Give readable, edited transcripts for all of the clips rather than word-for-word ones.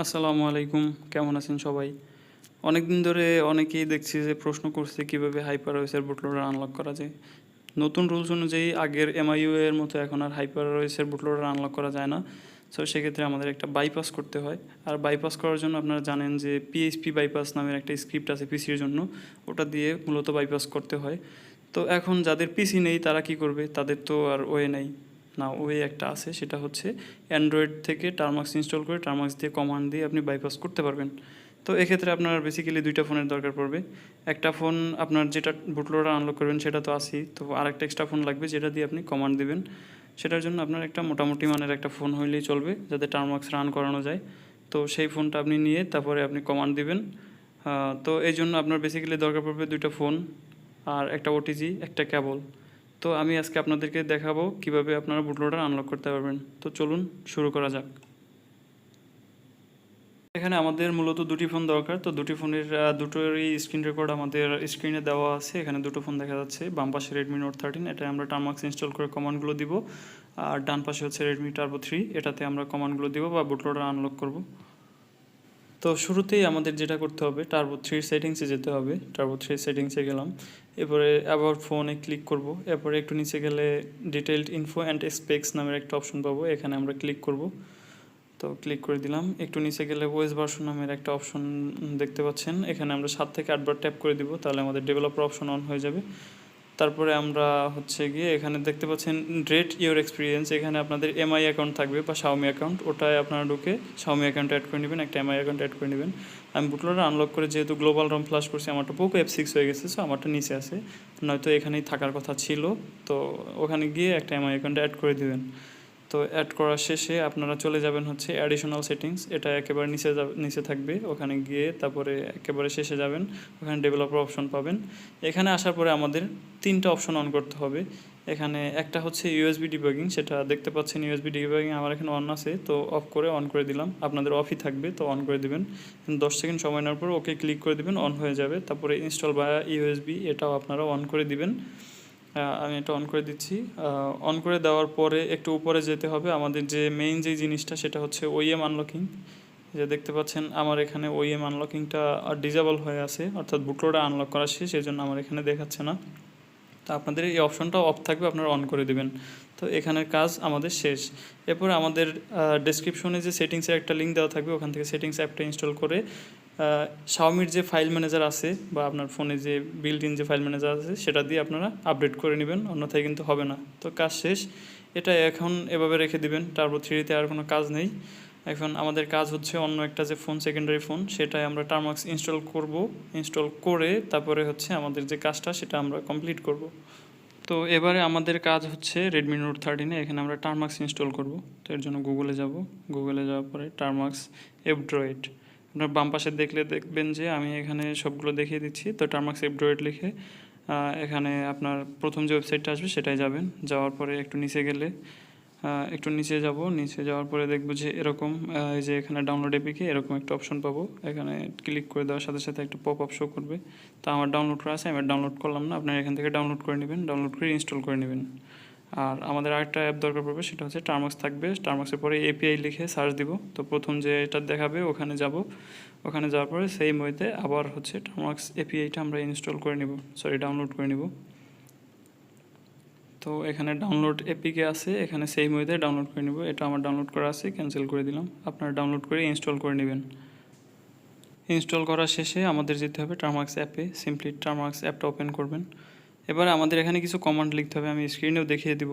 আসসালামু আলাইকুম। কেমন আছেন সবাই? অনেকদিন ধরে অনেকেই দেখছি যে প্রশ্ন করছে কিভাবে হাইপারওয়েসের বুটলোডার আনলক করা যায়। নতুন রুলস অনুযায়ী আগের এমআইইউ এর মতো এখন আর হাইপারওয়েসের বুটলোডার আনলক করা যায় না। সো সেক্ষেত্রে আমাদের একটা বাইপাস করতে হয়। আর বাইপাস করার জন্য আপনারা জানেন যে পিএইচপি বাইপাস নামের একটা স্ক্রিপ্ট আছে পিসির জন্য। ওটা দিয়ে মূলত বাইপাস করতে হয়। তো এখন যাদের পিসি নেই তারা কি করবে? তাদের তো আর ওয়ে নেই। না, ওয়ে একটা আছে, সেটা হচ্ছে অ্যান্ড্রয়েড থেকে টার্মাক্স ইনস্টল করে টার্মাক্স দিয়ে কমান্ড দিয়ে আপনি বাইপাস করতে পারবেন। তো এক্ষেত্রে আপনার বেসিক্যালি দুইটা ফোনের দরকার পড়বে। একটা ফোন আপনার যেটা বুটলোডার আনলক করবেন সেটা তো আছেই, তো আরেকটা এক্সট্রা ফোন লাগবে যেটা দিয়ে আপনি কমান্ড দিবেন। সেটার জন্য আপনার একটা মোটামুটি মানের একটা ফোন হইলেই চলবে যাতে টার্মাক্স রান করানো যায়। তো সেই ফোনটা আপনি নিয়ে তারপরে আপনি কমান্ড দিবেন। তো এই জন্য আপনার বেসিক্যালি দরকার পড়বে দুইটা ফোন আর একটা ওটিজি, একটা কেবল। তো আমি আজকে আপনাদেরকে দেখাবো কিভাবে আপনারা বুটলোডার আনলক করতে পারবেন। তো চলুন শুরু করা যাক। এখানে আমাদের মূলত দুটি ফোন দরকার। তো দুটি ফোনের দুটোরই স্ক্রিন রেকর্ড আমাদের স্ক্রিনে দেওয়া আছে। এখানে দুটো ফোন দেখা যাচ্ছে। বাম পাশে রেডমি নোট 13, এটা আমরা টার্মাক্স ইনস্টল করে কমান্ডগুলো দিব। আর ডান পাশে হচ্ছে রেডমি টার্বো 3, এটাতে আমরা কমান্ডগুলো দিব বা বুটলোডার আনলক করব। তো শুরুতেই আমাদের যেটা করতে হবে, টার্বো 3 সেটিংসে যেতে হবে। টার্বো 3 সেটিংসে গেলাম, এরপরে অ্যাবাউট ফোনে ক্লিক করব। এরপরে একটু নিচে গেলে ডিটেইলড ইনফো অ্যান্ড স্পেক্স নামের একটা অপশন পাবো, এখানে আমরা ক্লিক করব। তো ক্লিক করে দিলাম। একটু নিচে গেলে ওএস ভার্সন নামের একটা অপশন দেখতে পাচ্ছেন, এখানে আমরা 7 থেকে 8 বার ট্যাপ করে দিব, তাহলে আমাদের ডেভেলপার অপশন অন হয়ে যাবে। তারপরে আমরা হচ্ছে গিয়ে এখানে দেখতে পাচ্ছেন রেট ইওর এক্সপিরিয়েন্স, এখানে আপনাদের এমআই অ্যাকাউন্ট থাকবে বা শাওমি অ্যাকাউন্ট, ওটায় আপনারা ঢুকে শাওমি অ্যাকাউন্ট অ্যাড করে নেবেন, একটা এমআই অ্যাকাউন্ট অ্যাড করে নেবেন। আমি বুটলোডার আনলক করে যেহেতু গ্লোবাল রম ফ্লাশ করছি, আমারটা পোকো F6 হয়ে গেছে, সো আমারটা নিচে আছে, নয়তো এখানেই থাকার কথা ছিল। তো ওখানে গিয়ে একটা এমআই অ্যাকাউন্ট অ্যাড করে দেবেন। তো অ্যাড করার শেষে আপনারা চলে যাবেন হচ্ছে অ্যাডিশনাল সেটিংস, এটা একেবারে নিচে থাকবে, ওখানে গিয়ে তারপরে একেবারে শেষে যাবেন, ওখানে ডেভেলপার অপশন পাবেন। এখানে আসার পরে আমাদের তিনটা অপশন অন করতে হবে। এখানে একটা হচ্ছে ইউএসবি ডিবাগিং, সেটা দেখতে পাচ্ছেন ইউএসবি ডিবাগিং আমার এখানে অন আছে, তো অফ করে অন করে দিলাম। আপনাদের অফই থাকবে, তো অন করে দিবেন। 10 সেকেন্ড সময় নেওয়ার পর ওকে ক্লিক করে দিবেন, অন হয়ে যাবে। তারপরে ইনস্টল বায়া ইউএসবি, এটাও আপনারা অন করে দিবেন। আমি এটা অন করে দিচ্ছি। অন করে দেওয়ার পরে একটু উপরে যেতে হবে, আমাদের যে মেইন যে জিনিসটা সেটা হচ্ছে ওইএম আনলকিং। যে দেখতে পাচ্ছেন আমার এখানে ওইএম আনলকিংটা ডিজেবল হয়ে আছে, অর্থাৎ বুটলোডার আনলক করা শেষ, সেই জন্য আমার এখানে দেখাচ্ছে না। তো আপনাদের এই অপশনটা অফ থাকবে, আপনারা অন করে দেবেন। তো এখানের কাজ আমাদের শেষ। এরপরে আমাদের ডেসক্রিপশনে যে সেটিংসের একটা লিঙ্ক দেওয়া থাকবে, ওখান থেকে সেটিংস অ্যাপটা ইনস্টল করে শাওমির যে ফাইল ম্যানেজার আছে বা আপনার ফোনে যে বিল্ট ইন যে ফাইল ম্যানেজার আছে সেটা দিয়ে আপনারা আপডেট করে নেবেন, অন্যথায় কিন্তু হবে না। তো কাজ শেষ। এটা এখন এভাবে রেখে দিবেন, টার্বো 3-তে আর কোনো কাজ নেই। এখন আমাদের কাজ হচ্ছে অন্য একটা যে ফোন, সেকেন্ডারি ফোন, সেটাই আমরা টার্মাক্স ইনস্টল করব। ইনস্টল করে তারপরে হচ্ছে আমাদের যে কাজটা সেটা আমরা কমপ্লিট করব। তো এবারে আমাদের কাজ হচ্ছে রেডমি নোট 13-এ, এখানে আমরা টার্মাক্স ইনস্টল করব। তো এর জন্য গুগলে যাব, গুগলে যাওয়ার পরে টার্মাক্স এফড্রয়েড, আপনার বাম পাশে দেখলে দেখবেন যে আমি এখানে সবগুলো দেখিয়ে দিচ্ছি। তো টার্মাক্স এফড্রয়েড লিখে এখানে আপনার প্রথম যে ওয়েবসাইটটা আসবে সেটাই যাবেন। যাওয়ার পরে একটু নিচে গেলে একটু নিচে যাব, নিচে যাওয়ার পরে দেখব যে এরকম এই যে এখানে ডাউনলোড এপিকে এরকম একটা অপশন পাবো, এখানে ক্লিক করে দেওয়ার সাথে সাথে একটা পপ আপ শো করবে। তো আমার ডাউনলোড করা আছে, আমি ডাউনলোড করলাম না, আপনারা এখান থেকে ডাউনলোড করে নেবেন, ডাউনলোড করে ইনস্টল করে নেবেন। আর আমাদের আরেকটা অ্যাপ দরকার পড়বে, সেটা হচ্ছে টার্মাক্স থাকবে। টার্মাক্সের পরে এপিআই লিখে সার্চ দিব। তো প্রথম যে এটা দেখাবে ওখানে যাব, ওখানে যাওয়ার পরে সেই ওয়েতে আবার হচ্ছে টার্মাক্স এপিআইটা আমরা ইনস্টল করে নিব, সরি ডাউনলোড করে নিব। তো এখানে ডাউনলোড এপিকে আছে, এখানে সেই ওয়েতে ডাউনলোড করে নেব। এটা আমার ডাউনলোড করা আছে, ক্যান্সেল করে দিলাম। আপনারা ডাউনলোড করে ইনস্টল করে নেবেন। ইনস্টল করা শেষে আমাদের যেতে হবে টার্মাক্স অ্যাপে, সিম্পলি টার্মাক্স অ্যাপটা ওপেন করবেন। এবার আমাদের এখানে কিছু কমান্ড লিখতে হবে, আমি স্ক্রিনেও দেখিয়ে দিব।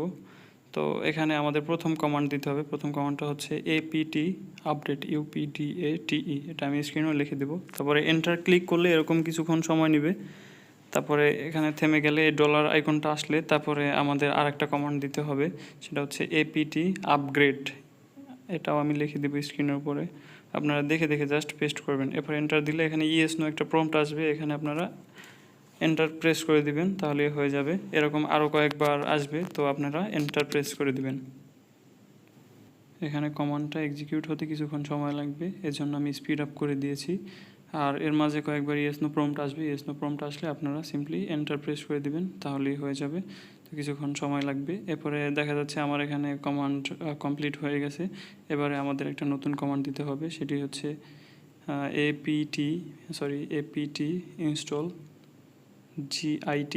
তো এখানে আমাদের প্রথম কমান্ড দিতে হবে, প্রথম কমান্ডটা হচ্ছে এপিটি আপডেট, UPDATE, এটা আমি স্ক্রিনেও লিখে দেবো। তারপরে এন্টার ক্লিক করলে এরকম কিছুক্ষণ সময় নেবে। তারপরে এখানে থেমে গেলে এই ডলার আইকনটা আসলে তারপরে আমাদের আরেকটা কমান্ড দিতে হবে, সেটা হচ্ছে এপিটি আপগ্রেড, এটাও আমি লিখে দেবো স্ক্রিনের উপরে। আপনারা দেখে দেখে জাস্ট পেস্ট করবেন। এরপর এন্টার দিলে এখানে ইয়েস নো একটা প্রম্পট আসবে, এখানে আপনারা এন্টার প্রেস করে দিবেন, তাহলে হয়ে যাবে। এরকম আরও কয়েকবার আসবে, তো আপনারা এন্টার প্রেস করে দিবেন। এখানে কমান্ডটা এক্সিকিউট হতে কিছুক্ষণ সময় লাগবে, এজন্য আমি স্পিড আপ করে দিয়েছি। আর এর মাঝে কয়েকবার ইয়েস নো প্রম্পট আসবে, ইয়েস নো প্রম্পট আসলে আপনারা সিম্পলি এন্টার প্রেস করে দিবেন, তাহলেই হয়ে যাবে। তো কিছুক্ষণ সময় লাগবে। এরপরে দেখা যাচ্ছে আমার এখানে কমান্ড কমপ্লিট হয়ে গেছে। এবারে আমাদের একটা নতুন কমান্ড দিতে হবে, সেটি হচ্ছে apt install git।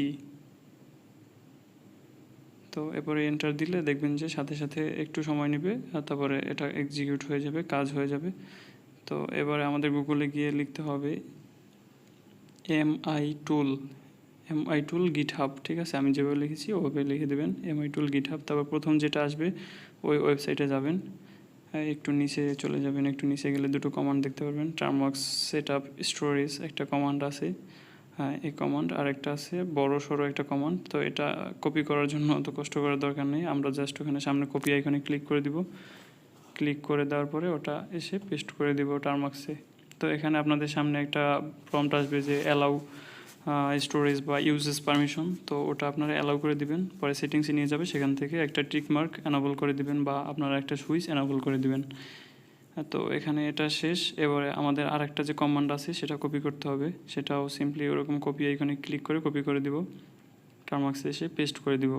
তো এরপরে এন্টার দিলে দেখবেন যে সাথে সাথে একটু সময় নেবে, আর তারপরে এটা এক্সিকিউট হয়ে যাবে, কাজ হয়ে যাবে। তো এবারে আমাদের গুগলে গিয়ে লিখতে হবে mi tool github, ঠিক আছে? আমি যেভাবে লিখেছি ওভাবে লিখে দেবেন mi tool github। তারপর প্রথম যেটা আসবে ওই ওয়েবসাইটে যাবেন, একটু নিচে চলে যাবেন, একটু নিচে গেলে দুটো কমান্ড দেখতে পারবেন, টার্মওয়ার্কস সেটআপ স্টোরেজ একটা কমান্ড আছে, হ্যাঁ এই কমান্ড, আর একটা আছে বড় সড়ো একটা কমান্ড। তো এটা কপি করার জন্য অত কষ্ট করার দরকার নেই, আমরা জাস্ট ওখানে সামনে কপি আইকনে ক্লিক করে দিব, ক্লিক করে দেওয়ার পরে ওটা এসে পেস্ট করে দিব টার্মওয়ার্কসে। তো এখানে আপনাদের সামনে একটা প্রম্পট আসবে যে অ্যালাউ স্টোরেজ বা ইউজেস পারমিশন, তো ওটা আপনারা অ্যালাউ করে দিবেন। পরে সেটিংসে নিয়ে যাবে, সেখান থেকে একটা টিক মার্ক এনাবল করে দিবেন বা আপনারা একটা সুইচ এনাবল করে দিবেন। তো এখানে এটা শেষ। এবারে আমাদের আরেকটা যে কমান্ড আছে সেটা কপি করতে হবে, সেটাও সিম্পলি ওরকম কপি আইকনে ক্লিক করে কপি করে দিব, টার্মওয়ার্কসে এসে পেস্ট করে দিব।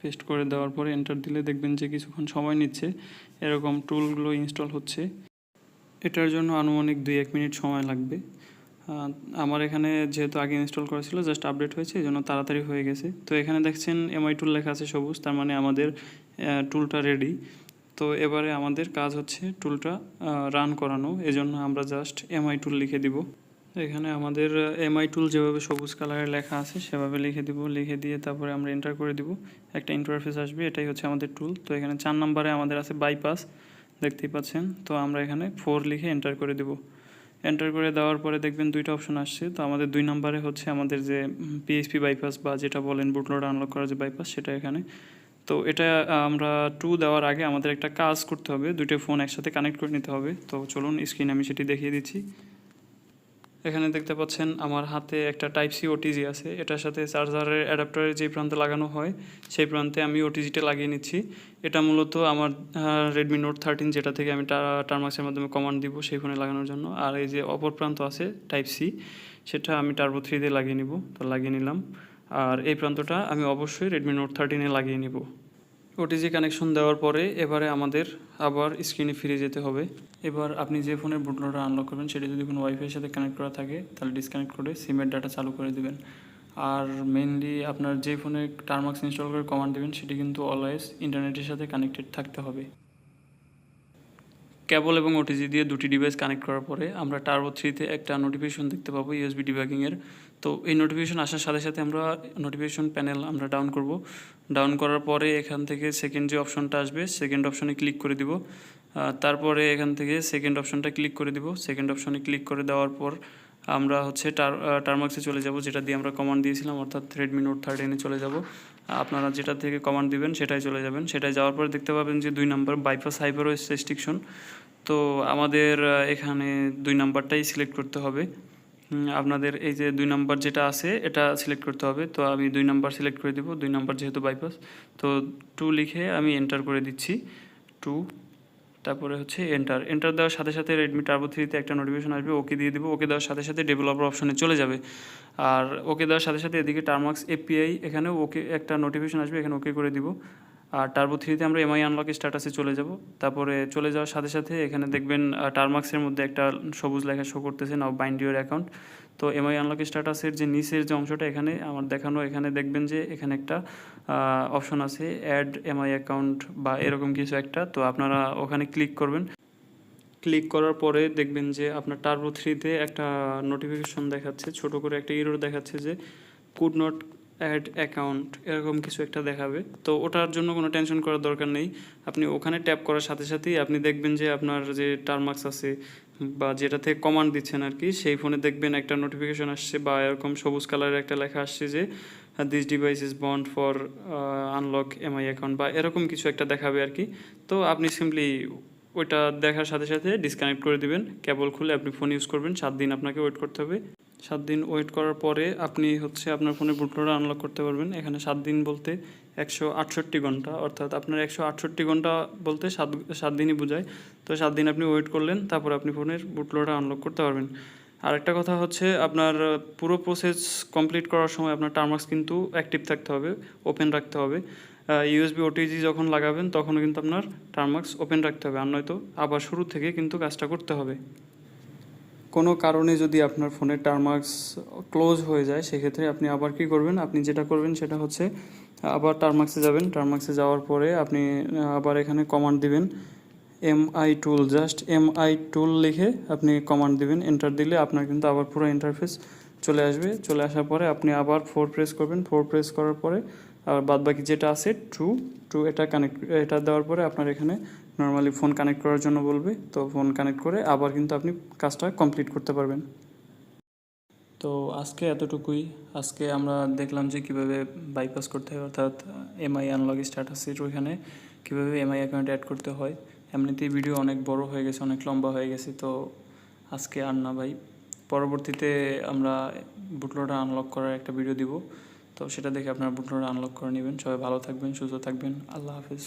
পেস্ট করে দেওয়ার পরে এন্টার দিলে দেখবেন যে কিছুক্ষণ সময় নিচ্ছে, এরকম টুলগুলো ইনস্টল হচ্ছে। এটার জন্য আনুমানিক 2-1 মিনিট সময় লাগবে। আমার এখানে যেহেতু আগে ইনস্টল করা ছিল, জাস্ট আপডেট হয়েছে, এই জন্য তাড়াতাড়ি হয়ে গেছে। তো এখানে দেখছেন এমআই টুল লেখা আছে সবুজ, তার মানে আমাদের টুলটা রেডি। তো এবারে আমাদের কাজ হচ্ছে টুলটা রান করানো, এজন্য আমরা জাস্ট এমআই টুল লিখে দিব। এখানে আমাদের এমআই টুল যেভাবে সবুজ কালারে লেখা আছে সেভাবে লিখে দিব, লিখে দিয়ে তারপরে আমরা এন্টার করে দিব, একটা ইন্টারফেস আসবে, এটাই হচ্ছে আমাদের টুল। তো এখানে 4 নম্বরে আমাদের আছে বাইপাস, দেখতেই পাচ্ছেন। তো আমরা এখানে 4 লিখে এন্টার করে দিব। এন্টার করে দেওয়ার পরে দেখবেন দুইটা অপশন আসছে। তো আমাদের 2 নম্বরে হচ্ছে আমাদের যে পিএইচপি বাইপাস বা যেটা বলেন বুটলোড আনলক করার যে বাইপাস, সেটা এখানে। তো এটা আমরা 2 দেওয়ার আগে আমাদের একটা কাজ করতে হবে, দুইটা ফোন একসাথে কানেক্ট করে নিতে হবে। তো চলুন স্ক্রিনে আমি সেটি দেখিয়ে দিচ্ছি। এখানে দেখতে পাচ্ছেন আমার হাতে একটা টাইপ সি ওটিজি আছে, এটার সাথে চার্জারের অ্যাডাপ্টারের যে প্রান্তে লাগানো হয় সেই প্রান্তে আমি ওটিজিটা লাগিয়ে নিচ্ছি। এটা মূলত আমার রেডমি নোট 13 যেটা থেকে আমি টার্মাক্সের মাধ্যমে কমান্ড দিব সেই ফোনে লাগানোর জন্য। আর এই যে অপর প্রান্ত আছে টাইপ সি, সেটা আমি টার্বো 3 দিয়ে লাগিয়ে নিব। তো লাগিয়ে নিলাম, আর এই প্রান্তটা আমি অবশ্যই রেডমি নোট 13-এ লাগিয়ে নিব। ওটিজি কানেকশন দেওয়ার পরে এবারে আমাদের আবার স্ক্রিনে ফিরে যেতে হবে। এবার আপনি যে ফোনের বুটলোডার আনলক করবেন সেটি যদি কোনো ওয়াইফাইয়ের সাথে কানেক্ট করা থাকে তাহলে ডিসকানেক্ট করে সিমের ডাটা চালু করে দেবেন। আর মেইনলি আপনার যে ফোনে টার্মাক্স ইনস্টল করে কমান্ড দেবেন সেটি কিন্তু অলওয়েজ ইন্টারনেটের সাথে কানেক্টেড থাকতে হবে। কেবল এবং ওটিজি দিয়ে দুটি ডিভাইস কানেক্ট করার পরে আমরা টার্বো 3-তে একটা নোটিফিকেশন দেখতে পাবো ইউএসবি ডিবাগিংয়ের। তো এই নোটিফিকেশন আসার সাথে সাথে আমরা নোটিফিকেশন প্যানেল আমরা ডাউন করব। ডাউন করার পরে এখান থেকে সেকেন্ড যে অপশনটা আসবে সেকেন্ড অপশনে ক্লিক করে দিব। তারপরে এখান থেকে সেকেন্ড অপশনটা ক্লিক করে দিব। সেকেন্ড অপশনে ক্লিক করে দেওয়ার পর আমরা হচ্ছে টার্মাক্সে চলে যাব, যেটা দিয়ে আমরা কমান্ড দিয়েছিলাম, অর্থাৎ রেডমি নোট 13-এ চলে যাব। আপনারা যেটা থেকে কমান্ড দিবেন সেটাই চলে যাবেন। সেটাই যাওয়ার পর দেখতে পাবেন যে 2 নম্বর বাইপাস হাইপারওয়েজ রেস্ট্রিকশন। তো আমাদের এখানে 2 নাম্বারটাই সিলেক্ট করতে হবে। আপনাদের এই যে 2 নাম্বার যেটা আছে এটা সিলেক্ট করতে হবে। তো আমি 2 নাম্বার সিলেক্ট করে দিব, 2 নাম্বার যেহেতু বাইপাস। তো 2 লিখে আমি এন্টার করে দিচ্ছি, 2, তারপরে হচ্ছে এন্টার। এন্টার দেওয়ার সাথে সাথে রেডমি টার্বো 3-তে একটা নোটিফিকেশন আসবে, ওকে দিয়ে দিব। ওকে দেওয়ার সাথে সাথে ডেভেলপার অপশনে চলে যাবে। আর ওকে দেওয়ার সাথে সাথে এদিকে টার্মাক্স এপিআই এখানেও ওকে একটা নোটিফিকেশন আসবে, এখানে ওকে করে দিব। আর টার্বো 3-তে আমরা এমআই আনলক স্ট্যাটাসে চলে যাব। তারপরে চলে যাওয়ার সাথে সাথে এখানে দেখবেন টার্মাক্সের মধ্যে একটা সবুজ লেখা শো করতেছে, নাও বাইন্ড ইউর অ্যাকাউন্ট। তো এমআই আনলক স্ট্যাটাসের যে নিচের যে অংশটা এখানে আমার দেখানো, এখানে দেখবেন যে এখানে একটা অপশন আছে অ্যাড এমআই অ্যাকাউন্ট বা এরকম কিছু একটা। তো আপনারা ওখানে ক্লিক করবেন। ক্লিক করার পরে দেখবেন যে আপনার টার্বো 3-তে একটা নোটিফিকেশন দেখাচ্ছে, ছোট করে একটা এরর দেখাচ্ছে যে কুড নট অ্যাড অ্যাকাউন্ট, এরকম কিছু একটা দেখাবে। তো ওটার জন্য কোনো টেনশন করার দরকার নেই। আপনি ওখানে ট্যাপ করার সাথে সাথেই আপনি দেখবেন যে আপনার যে টার্মাক্স আছে বা যেটা থেকে কমান্ড দিচ্ছেন আর কি, সেই ফোনে দেখবেন একটা নোটিফিকেশন আসছে বা এরকম সবুজ কালারের একটা লেখা আসছে যে this device is bond for unlock MI account বা এরকম কিছু একটা দেখাবে আর কি। তো আপনি সিম্পলি ওইটা দেখার সাথে সাথে ডিসকানেক্ট করে দিবেন, কেবল খুলে আপনি ফোন ইউজ করবেন। 7 দিন আপনাকে ওয়েট করতে হবে। 7 দিন ওয়েট করার পরে আপনি হচ্ছে আপনার ফোনে বুটলোডার আনলক করতে পারবেন। এখানে 7 দিন বলতে 168 ঘন্টা, অর্থাৎ আপনার 168 ঘন্টা বলতে 7 দিনই বোঝায়। তো 7 দিন আপনি ওয়েট করলেন, তারপর আপনি ফোনের বুটলোডার আনলক করতে পারবেন। আরেকটা কথা হচ্ছে আপনার পুরো প্রসেস কমপ্লিট করার সময় আপনার টার্মাক্স কিন্তু অ্যাক্টিভ থাকতে হবে, ওপেন রাখতে হবে। ইউএসবি ওটিজি যখন লাগাবেন তখনও কিন্তু আপনার টার্মাক্স ওপেন রাখতে হবে, আর নয়তো আবার শুরু থেকে কিন্তু কাজটা করতে হবে। কোনো কারণে যদি আপনার ফোনের টার্মাক্স ক্লোজ হয়ে যায় সেক্ষেত্রে আপনি আবার কি করবেন, আপনি যেটা করবেন সেটা হচ্ছে আবার টার্মাক্সে যাবেন। টার্মাক্সে যাওয়ার পরে আপনি আবার এখানে কমান্ড দিবেন এমআই টুল, জাস্ট এমআই টুল লিখে আপনি কমান্ড দিবেন, এন্টার দিলে আপনার কিন্তু আবার পুরো ইন্টারফেস চলে আসবে। চলে আসার পরে আপনি আবার 4 প্রেস করবেন। 4 প্রেস করার পরে আর বাদবাকি যেটা আছে টু এটা কানেক্ট, এটা দেওয়ার পরে আপনার এখানে নর্মালি ফোন কানেক্ট করার জন্য বলবে, তো ফোন কানেক্ট করে আবার কিন্তু আপনি কাজটা কমপ্লিট করতে পারবেন। তো আজকে এতটুকুই। আজকে আমরা দেখলাম যে কীভাবে বাইপাস করতে হয়, অর্থাৎ এমআই আনলগ স্ট্যাটাসের ওইখানে কীভাবে এমআই অ্যাকাউন্ট অ্যাড করতে হয়। এমনিতেই ভিডিও অনেক বড় হয়ে গেছে, অনেক লম্বা হয়ে গেছে, তো আজকে আর না ভাই, পরবর্তীতে আমরা বুটলোডার আনলক করার একটা ভিডিও দিব, তো সেটা দেখে আপনারা বুটলোডার আনলক করে নেবেন। সবাই ভালো থাকবেন, সুস্থ থাকবেন, আল্লাহ হাফেজ।